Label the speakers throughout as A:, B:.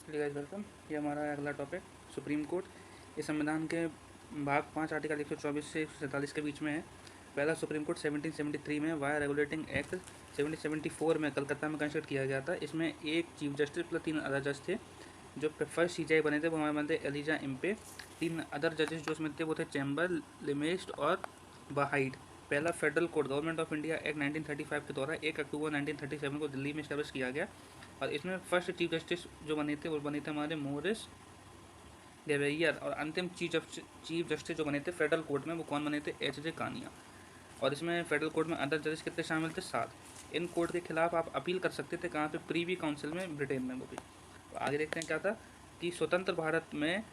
A: Guys welcome. ये हमारा अगला टॉपिक सुप्रीम कोर्ट। इस संविधान के भाग 5 आर्टिकल 124 से 147 के बीच में है। पहला सुप्रीम कोर्ट 1773 में वाया रेगुलेटिंग एक्ट 1774 में कलकत्ता में कंस्ट्रक्ट किया गया था। इसमें एक चीफ जस्टिस प्लस 3 अदर जज थे। जो फर्स्ट सीजीआई बने थे वो हमारे बने थे एलिजा इम्पे। 3 अदर जजेस जो उसमें थे वो थे चैम्बर, लिमेस्ट और बाहाइड। पहला federal court government of India act 1935 के द्वारा 1 अक्टूबर 1937 को दिल्ली में स्टैब्लिश किया गया। और इसमें फर्स्ट चीफ जस्टिस जो बने थे वो बने थे हमारे मोरिस गेवेयर। और अंतिम चीफ जस्टिस जो बने थे फेडरल कोर्ट में वो कौन बने थे? एच.जे. कानिया। और इसमें फेडरल कोर्ट में अदर जजेस कितने शामिल थे? 7। इन कोर्ट के खिलाफ आप अपील कर सकते थे कहाँ पे? प्रीवी काउंसिल में, ब्रिटेन में। वो भी तो आगे देखते हैं क्या था कि स्वतंत्र भारत में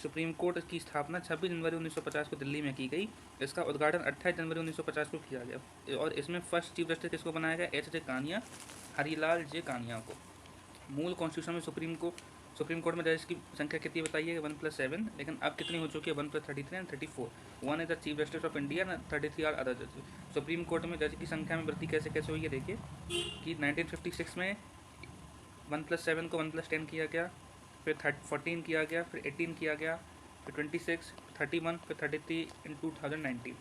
A: सुप्रीम कोर्ट की स्थापना 26 जनवरी 1950 को दिल्ली में की गई। इसका उद्घाटन 28 जनवरी 1950 को किया गया। और इसमें फर्स्ट चीफ जस्टिस किसको बनाया गया? एच.जे. कानिया, हरीलाल जे कानिया को। मूल कॉन्स्टिट्यूशन में सुप्रीम कोर्ट में जजेस की संख्या कितनी बताइए? 1+7। लेकिन अब कितनी हो चुकी है? 1+33 and 34। 1 is the chief justice of India and 33 are other जजेस। सुप्रीम कोर्ट में जज की संख्या में वृद्धि कैसे कैसे हुई है देखिए कि 1956 में 1+7 को 1+10 किया गया, फिर 14 किया गया, फिर 18 किया गया, फिर 26, 31, फिर 33 इन 2019।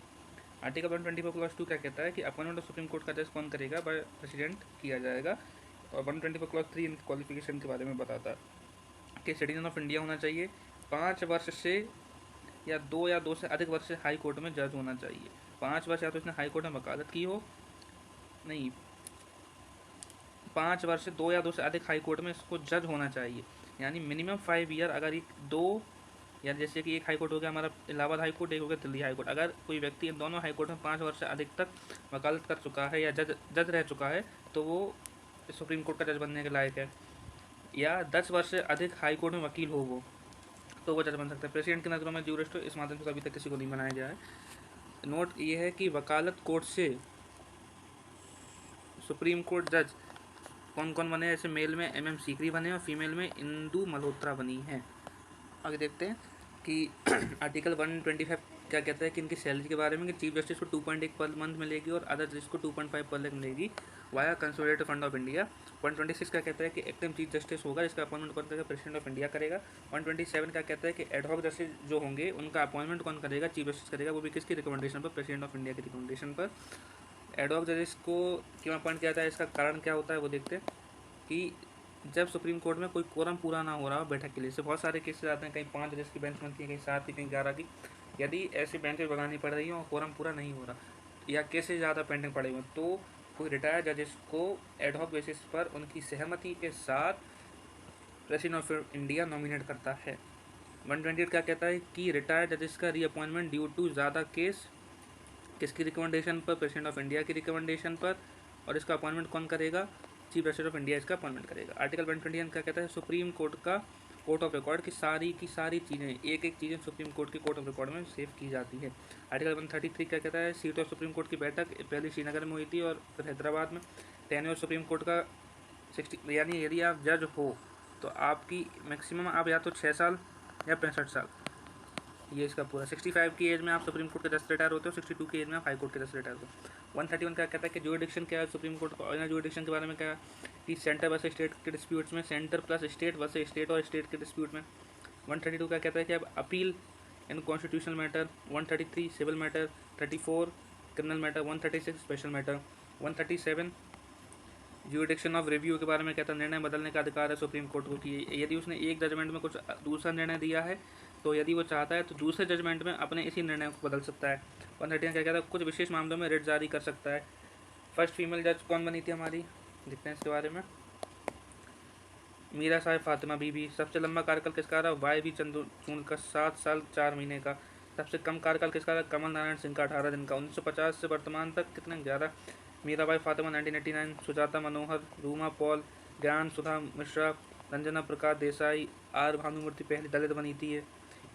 A: आर्टिकल 124 क्लॉज 2 क्या कहता है कि अपॉइंटमेंट ऑफ सुप्रीम कोर्ट का जज कौन करेगा? बाय प्रेसिडेंट किया जाएगा। और 124 क्लॉज 3 इनकी क्वालिफिकेशन के बारे में बताता है कि सिटीजन ऑफ इंडिया होना चाहिए, 5 वर्ष से या 2 से अधिक वर्ष से हाई कोर्ट में जज होना चाहिए। 5 वर्ष या तो इसने हाई कोर्ट में वकालत की हो, नहीं 5 वर्ष से 2 से अधिक हाई कोर्ट में इसको जज होना चाहिए। यानी मिनिमम 5 ईयर। अगर एक दो या जैसे कि एक हाई कोर्ट हो गया हमारा इलाहाबाद हाई कोर्ट, एक हो गया दिल्ली हाई कोर्ट, अगर कोई व्यक्ति इन दोनों हाई कोर्ट में 5 वर्ष से अधिक तक वकालत कर चुका है या जज रह चुका है तो वो सुप्रीम कोर्ट का जज बनने के लायक है। या 10 वर्ष से अधिक हाई कोर्ट में वकील हो वो, तो वो जज बन सकता है। प्रेसिडेंट की नज़रों में ज्यूरिस्ट इस माध्यम से अभी तक किसी को नहीं बनाया गया है। नोट ये है कि वकालत कोर्ट से सुप्रीम कोर्ट जज कौन कौन बने? ऐसे मेल में MM सीकरी बने और फीमेल में इंदू मल्होत्रा बनी है। आगे देखते हैं कि आर्टिकल 125 क्या कहता है कि इनकी सैलरी के बारे में कि चीफ जस्टिस को 2.1 पर मंथ मिलेगी और अदर जस्टिस को 2.5 पर मंथ मिलेगी via consolidated fund of India. 126 का कहता है कि एक्टिव चीफ जस्टिस होगा, इसका अपॉइंटमेंट कौन करेगा? प्रेसिडेंट ऑफ इंडिया करेगा। 127 का कहता है कि एडहॉक जस्टिस जो होंगे उनका अपॉइंटमेंट कौन करेगा? चीफ जस्टिस करेगा, वो भी किसकी रिकमेंडेशन पर? प्रेसिडेंट ऑफ इंडिया की रिकमेंडेशन पर। एडहॉक जस्टिस को क्यों अपॉइंट किया जाता है, इसका कारण क्या होता है वो देखते हैं कि जब सुप्रीम कोर्ट में कोई कोरम पूरा ना हो रहा हो बैठक के लिए, से बहुत सारे केसेस आते हैं, कहीं 5 जजेस की बेंच बनती है, कहीं 7 की, कहीं 11 की। यदि ऐसी बेंचेज बनानी पड़ रही हो और कोरम पूरा नहीं हो रहा या केसेस ज़्यादा पेंडिंग पड़े हुए तो कोई रिटायर्ड जजेस को एडहॉक बेसिस पर उनकी सहमति के साथ प्रेसिडेंट ऑफ इंडिया नॉमिनेट करता है। 128 क्या कहता है कि रिटायर्ड जजेस का रीअपॉइंटमेंट ड्यू टू ज़्यादा केस किसकी रिकमेंडेशन पर? प्रेसिडेंट ऑफ इंडिया की रिकमेंडेशन पर। और इसका अपॉइंटमेंट कौन करेगा? चीफ जस्टिस ऑफ इंडिया इसका अपॉइंटमेंट करेगा। आर्टिकल 121 क्या कहता है? सुप्रीम कोर्ट का कोर्ट ऑफ रिकॉर्ड की सारी चीज़ें, एक एक चीज़ें सुप्रीम कोर्ट की कोर्ट ऑफ रिकॉर्ड में सेव की जाती है। आर्टिकल 133 क्या कहता है? सीट ऑफ सुप्रीम कोर्ट की बैठक पहले श्रीनगर में हुई थी और फिर हैदराबाद में। टेन्योर सुप्रीम कोर्ट का 60, यानी यदि आप जज हो तो आपकी मैक्सिमम आप या तो 6 साल या 65 साल, ये इसका पूरा। 65 की एज में आप सुप्रीम कोर्ट के जज रिटायर होते हो, 62 की एज में आप हाई कोर्ट के जज रिटायर होते हो। 131 क्या कहता है कि जुरिडिक्शन क्या है सुप्रीम कोर्ट का? और जुरिडिक्शन के बारे में क्या है कि सेंटर वर्सेस स्टेट के डिस्प्यूट्स में, centre plus state versus state और स्टेट के डिस्प्यूट में। 132 क्या कहता है कि अब appeal in constitutional matter. 133 civil matter, 34 criminal matter, 136 special matter. 137 jurisdiction of review के बारे में कहता है निर्णय बदलने का अधिकार है सुप्रीम कोर्ट को कि यदि उसने एक जजमेंट में कुछ दूसरा निर्णय दिया है तो यदि वो चाहता है तो दूसरे जजमेंट में अपने इसी निर्णय को बदल सकता है। 130 क्या कहता है? कुछ विशेष मामलों में रिट जारी कर सकता है। फर्स्ट फीमेल जज कौन बनी थी हमारी, देखते हैं इसके बारे में। मीरा साहिब फातिमा बीबी। सबसे लंबा कार्यकाल किसका रहा? YV चंद्रचूड़ का 7 साल 4 महीने का। सबसे कम कार्यकाल किसका रहा? कमल नारायण सिंह का 18 दिन का। 1950 से वर्तमान तक कितने? 11। मीराबाई फातिमा 1989। सुजाता मनोहर, रूमा पॉल, ज्ञान सुधा मिश्रा, रंजना प्रकाश देसाई, R भानुमूर्ति पहली दलित बनी थी है।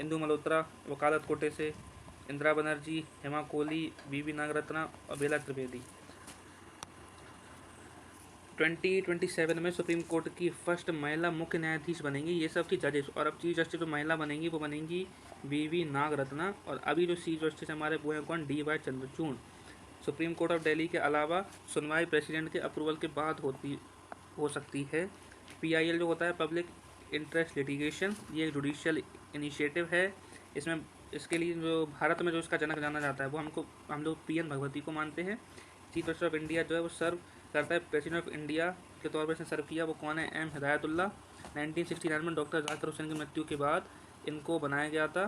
A: इंदू मल्होत्रा वकालत कोटे से। इंदिरा बनर्जी, हेमा कोहली, BV नागरत्ना और बेला त्रिवेदी। 2027 में सुप्रीम कोर्ट की फर्स्ट महिला मुख्य न्यायाधीश बनेंगी। ये सब थी जजेस। और अब चीफ जस्टिस जो महिला बनेंगी वो बनेंगी BV नागरत्ना। और अभी जो चीफ जस्टिस हमारे वो हैं कौन? DY Chandrachud. Supreme court of Delhi के अलावा सुनवाई प्रेसिडेंट के अप्रूवल के बाद हो सकती है। PIL जो होता है पब्लिक इंटरेस्ट लिटिगेशन, ये एक जुडिशियल इनिशिएटिव है। इसमें इसके लिए जो भारत में जो इसका जनक जाना जाता है वो हम लोग पी एन भगवती को मानते हैं। चीफ मिनिस्टर ऑफ इंडिया जो है वो सर्व करता है प्रेसिडेंट ऑफ इंडिया के तौर पर इसने सर्व किया, वो कौन है? एम हिदायतुल्लाह। 1969 में डॉक्टर जाकिर हुसैन की मृत्यु के बाद इनको बनाया गया था।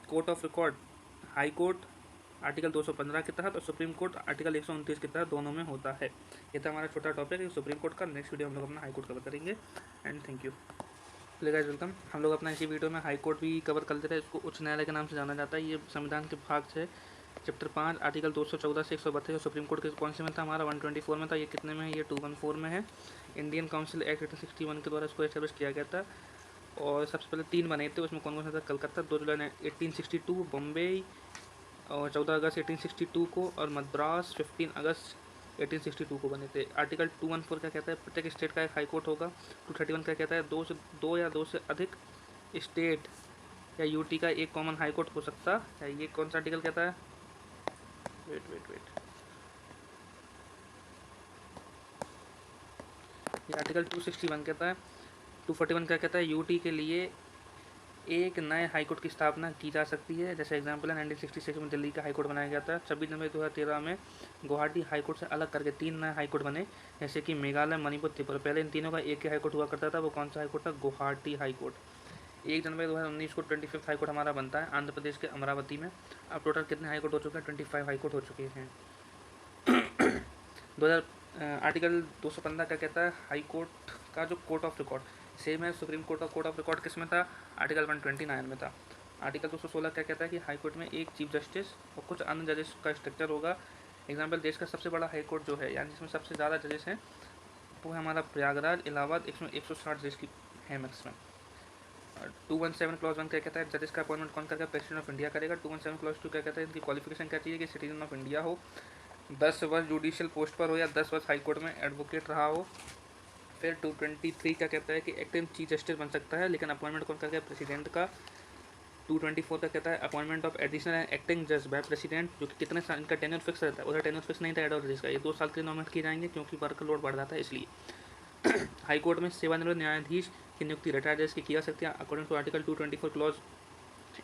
A: Court of record high court article 215 के तहत और सुप्रीम कोर्ट आर्टिकल 129 के तहत दोनों में होता है। ये था हमारा छोटा टॉपिक सुप्रीम कोर्ट का। नेक्स्ट वीडियो हम लोग अपना हाई कोर्ट कवर करेंगे। And thank you. Guys welcome. हम लोग अपना इसी वीडियो में हाई कोर्ट भी कवर कर लेते हैं। इसको उच्च न्यायालय के नाम से जाना जाता है। ये संविधान के भाग से चैप्टर 5 आर्टिकल 214 से 132 सुप्रीम कोर्ट के कौन से में था? हमारा 124 में था। ये कितने में है? ये 214 में है। इंडियन काउंसिल एक्ट 1861 के द्वारा इसको एस्टेब्लिश किया गया था। और सबसे पहले 3 बने थे, उसमें कौन कौन सा था? कलकत्ता 2 जुलाई 1862, बॉम्बे और 14 अगस्त 1862 को, और मद्रास 15 अगस्त 1862 को बने थे। आर्टिकल 214 क्या कहता है? प्रत्येक स्टेट का एक हाई कोर्ट होगा। 231 क्या कहता है? 2 या 2 से अधिक स्टेट या यूटी का एक कॉमन हाई कोर्ट हो सकता है। ये कौन सा आर्टिकल कहता है? वेट ये आर्टिकल 261 कहता है। 241 क्या कहता है? यूटी के लिए एक नए हाईकोर्ट की स्थापना की जा सकती है। जैसे एग्जांपल है 1966 में दिल्ली का हाईकोर्ट बनाया गया था। 26 जनवरी 2013 में गुवाहाटी हाईकोर्ट से अलग करके 3 नए हाईकोर्ट बने, जैसे कि मेघालय, मणिपुर, त्रिपुरा। पहले इन तीनों का एक ही हाईकोर्ट हुआ करता था। वो कौन सा हाईकोर्ट था? गुवाहाटी हाईकोर्ट। 1 जनवरी 2019 को 25th हाईकोर्ट हमारा बनता है आंध्र प्रदेश के अमरावती में। अब टोटल कितने हाईकोर्ट हो चुके हैं? 25 हाईकोर्ट हो चुके हैं। 2000 आर्टिकल 215 क्या कहता है? हाई कोर्ट का जो कोर्ट ऑफ रिकॉर्ड सेम है सुप्रीम कोर्ट का कोर्ट ऑफ रिकॉर्ड किस में था? आर्टिकल 129 में था। आर्टिकल 216 क्या कहता है कि हाई कोर्ट में एक चीफ जस्टिस और कुछ अन्य जजेस का स्ट्रक्चर होगा। एग्जाम्पल, देश का सबसे बड़ा हाई कोर्ट जो है, यानी जिसमें सबसे ज़्यादा जजेस हैं, वो है हमारा प्रयागराज, इलाहाबाद। इसमें 160 जजेस की है मैक्सिमम। 217 क्लॉज 1 क्या कहता है? जजेस का अपॉइंटमेंट कौन करेगा? प्रेसिडेंट ऑफ इंडिया करेगा। 217 क्लॉज 2 क्या कहता है? इनकी क्वालिफिकेशन क्या चाहिए? कि सिटीजन ऑफ इंडिया हो, 10 वर्ष जुडिशियल पोस्ट पर हो या 10 वर्ष हाई कोर्ट में एडवोकेट रहा हो। फिर 223 क्या कहता है? कि एक्टिंग चीफ जस्टिस बन सकता है, लेकिन अपॉइंटमेंट कौन करेगा? प्रेसिडेंट का। 224 का कहता है appointment of additional and acting जज बाय प्रेसिडेंट, जो कि कितने साल इनका टेन्योर फिक्स रहता है। उधर टेन्योर फिक्स नहीं था हेड ऑफ जजेस का, ये 2 साल के लिए नॉमिनेट किए जाएंगे क्योंकि वर्क लोड बढ़ जाता है इसलिए। हाई कोर्ट में सेवानिवृत्त न्यायाधीश की नियुक्ति रिटायर्ड जज की जा सकती है according to article 224 clause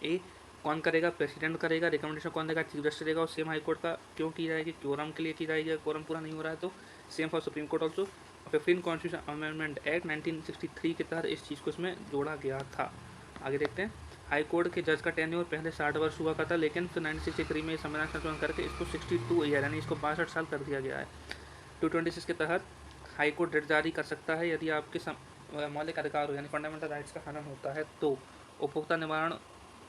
A: A. कौन करेगा? प्रेसिडेंट करेगा। रिकमेंडेशन कौन देगा? चीफ जस्टिस देगा। और सेम हाई कोर्ट का क्यों की जाएगी? क्योरम के लिए की जाएगी। क्योरम पूरा नहीं हो रहा है तो same for supreme court also. 15 constitution amendment act 1963 के तहत इस चीज़ को इसमें जोड़ा गया था। आगे देखते हैं। हाई कोर्ट के जज का टेन्योर पहले 60 वर्ष हुआ करता, लेकिन फिर 1963 में संविधान संशोधन करके इसको 62 ईयर यानी इसको 62 साल कर दिया गया है। 226 के तहत हाई कोर्ट रिट जारी कर सकता है यदि आपके मौलिक अधिकार हो, यानी फंडामेंटल राइट्स का हनन होता है तो। उपभोक्ता निवारण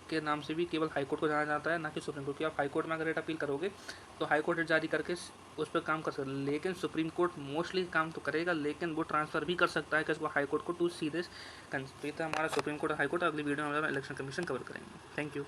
A: के नाम से भी केवल हाई कोर्ट को जाना जाता है, ना कि सुप्रीम कोर्ट। कि आप हाई कोर्ट में अगर रेट अपील करोगे तो हाई कोर्ट रेट जारी करके उस पर काम कर सकते, लेकिन सुप्रीम कोर्ट मोस्टली काम तो करेगा, लेकिन वो ट्रांसफ़र भी कर सकता है किसको? हाई कोर्ट को, टू सीरियस। हमारा सुप्रीम कोर्ट और हाई कोर्ट अगली वीडियो में इलेक्शन कमीशन कवर करेंगे। Thank you.